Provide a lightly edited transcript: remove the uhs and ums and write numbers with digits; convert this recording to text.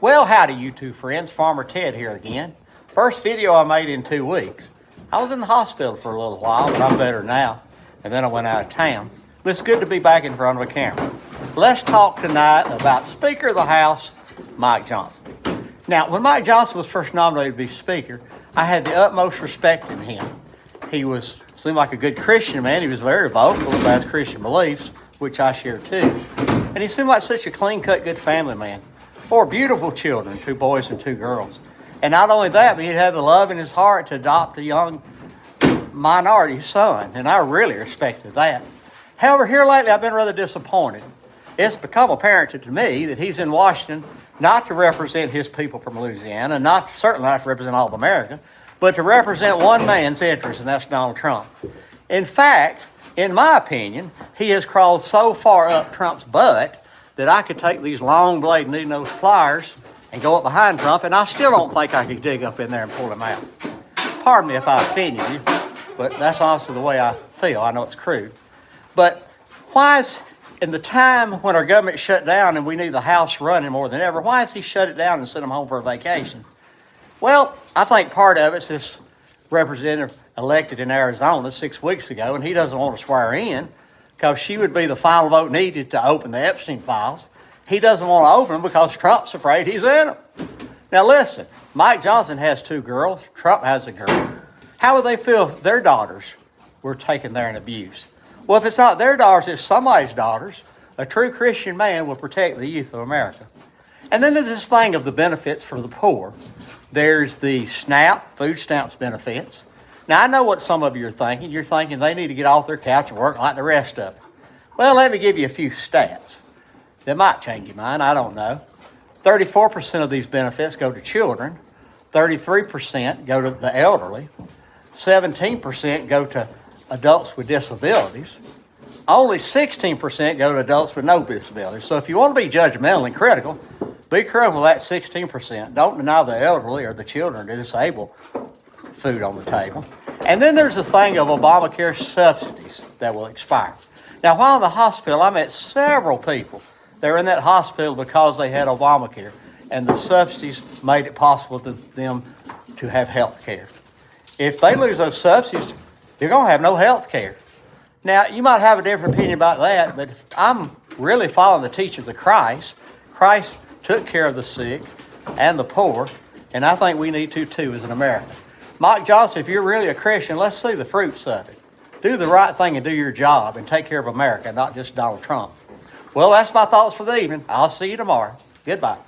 Well, howdy you two friends, Farmer Ted here again. First video I made in 2 weeks. I was in the hospital for a little while, but I'm better now. And then I went out of town. But it's good to be back in front of a camera. Let's talk tonight about Speaker of the House, Mike Johnson. Now, when Mike Johnson was first nominated to be Speaker, I had the utmost respect in him. He seemed like a good Christian man. He was very vocal about his Christian beliefs, which I share too. And he seemed like such a clean-cut, good family man. 4 beautiful children, 2 boys and 2 girls. And not only that, but he had the love in his heart to adopt a young minority son, and I really respected that. However, here lately I've been rather disappointed. It's become apparent to me that he's in Washington not to represent his people from Louisiana, and certainly not to represent all of America, but to represent one man's interests, and that's Donald Trump. In fact, in my opinion, he has crawled so far up Trump's butt that I could take these long blade needle-nose pliers and go up behind Trump, and I still don't think I could dig up in there and pull him out. Pardon me if I offended you, but that's honestly the way I feel. I know it's crude. But why is, in the time when our government shut down and we need the House running more than ever, why has he shut it down and sent them home for a vacation? Well, I think part of it's this representative elected in Arizona 6 weeks ago, and he doesn't want to swear in because she would be the final vote needed to open the Epstein files. He doesn't want to open them because Trump's afraid he's in them. Now listen, Mike Johnson has 2 girls. Trump has a girl. How would they feel if their daughters were taken there and abused? Well, if it's not their daughters, it's somebody's daughters. A true Christian man will protect the youth of America. And then there's this thing of the benefits for the poor. There's the SNAP, food stamps benefits. Now, I know what some of you are thinking. You're thinking they need to get off their couch and work like the rest of them. Well, let me give you a few stats that might change your mind. I don't know. 34% of these benefits go to children. 33% go to the elderly. 17% go to adults with disabilities. Only 16% go to adults with no disabilities. So if you want to be judgmental and critical, be careful with that 16%. Don't deny the elderly or the children or disabled food on the table. And then there's the thing of Obamacare subsidies that will expire. Now, while in the hospital, I met several people. They were in that hospital because they had Obamacare, and the subsidies made it possible to them to have health care. If they lose those subsidies, they're going to have no health care. Now, you might have a different opinion about that, but I'm really following the teachings of Christ. Christ took care of the sick and the poor, and I think we need to too as an American. Mike Johnson, if you're really a Christian, let's see the fruits of it. Do the right thing and do your job and take care of America, not just Donald Trump. Well, that's my thoughts for the evening. I'll see you tomorrow. Goodbye.